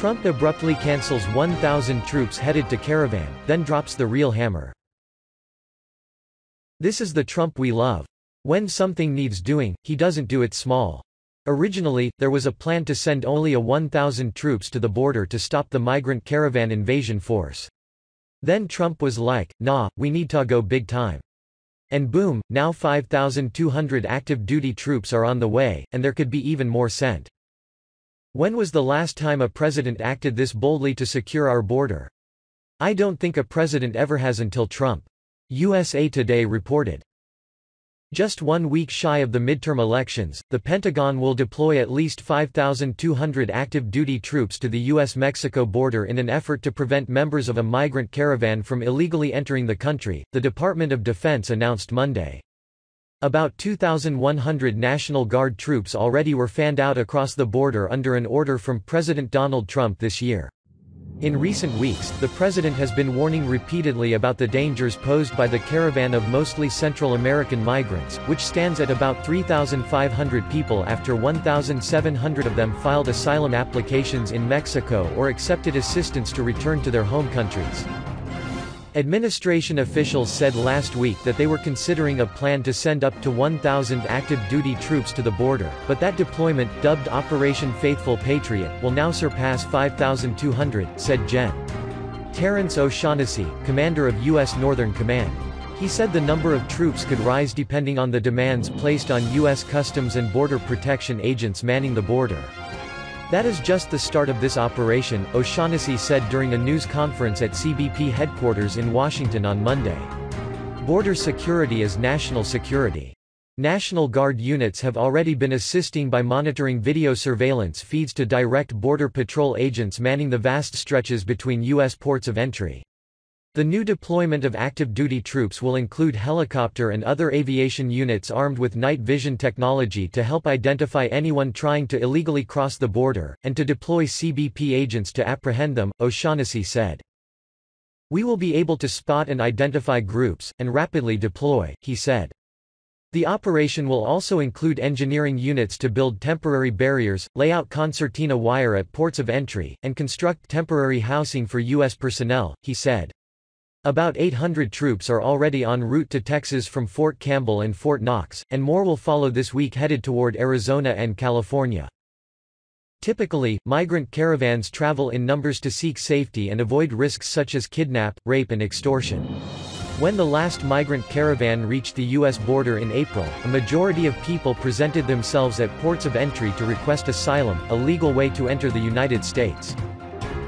Trump abruptly cancels 1,000 troops headed to Caravan, then drops the real hammer. This is the Trump we love. When something needs doing, he doesn't do it small. Originally, there was a plan to send only 1,000 troops to the border to stop the migrant caravan invasion force. Then Trump was like, nah, we need to go big time. And boom, now 5,200 active duty troops are on the way, and there could be even more sent. When was the last time a president acted this boldly to secure our border? I don't think a president ever has until Trump. USA Today reported. Just 1 week shy of the midterm elections, the Pentagon will deploy at least 5,200 active duty troops to the U.S. Mexico border in an effort to prevent members of a migrant caravan from illegally entering the country, the Department of Defense announced Monday. About 2,100 National Guard troops already were fanned out across the border under an order from President Donald Trump this year. In recent weeks, the president has been warning repeatedly about the dangers posed by the caravan of mostly Central American migrants, which stands at about 3,500 people after 1,700 of them filed asylum applications in Mexico or accepted assistance to return to their home countries. Administration officials said last week that they were considering a plan to send up to 1,000 active duty troops to the border, but that deployment, dubbed Operation Faithful Patriot, will now surpass 5,200, said Gen. Terrence O'Shaughnessy, commander of U.S. Northern Command. He said the number of troops could rise depending on the demands placed on U.S. Customs and Border Protection agents manning the border. That is just the start of this operation, O'Shaughnessy said during a news conference at CBP headquarters in Washington on Monday. Border security is national security. National Guard units have already been assisting by monitoring video surveillance feeds to direct Border Patrol agents manning the vast stretches between U.S. ports of entry. The new deployment of active duty troops will include helicopter and other aviation units armed with night vision technology to help identify anyone trying to illegally cross the border, and to deploy CBP agents to apprehend them, O'Shaughnessy said. We will be able to spot and identify groups, and rapidly deploy, he said. The operation will also include engineering units to build temporary barriers, lay out concertina wire at ports of entry, and construct temporary housing for U.S. personnel, he said. About 800 troops are already en route to Texas from Fort Campbell and Fort Knox, and more will follow this week headed toward Arizona and California. Typically, migrant caravans travel in numbers to seek safety and avoid risks such as kidnap, rape and extortion. When the last migrant caravan reached the U.S. border in April, a majority of people presented themselves at ports of entry to request asylum, a legal way to enter the United States.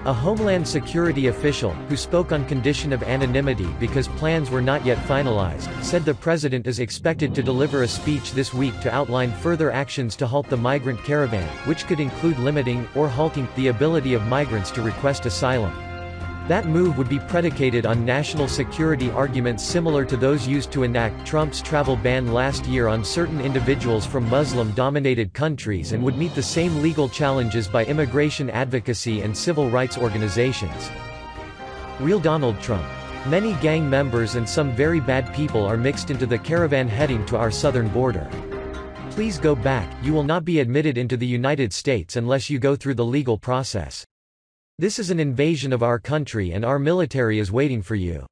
A Homeland Security official, who spoke on condition of anonymity because plans were not yet finalized, said the president is expected to deliver a speech this week to outline further actions to halt the migrant caravan, which could include limiting, or halting, the ability of migrants to request asylum. That move would be predicated on national security arguments similar to those used to enact Trump's travel ban last year on certain individuals from Muslim-dominated countries and would meet the same legal challenges by immigration advocacy and civil rights organizations. Real Donald Trump. Many gang members and some very bad people are mixed into the caravan heading to our southern border. Please go back, you will not be admitted into the United States unless you go through the legal process. This is an invasion of our country and our military is waiting for you.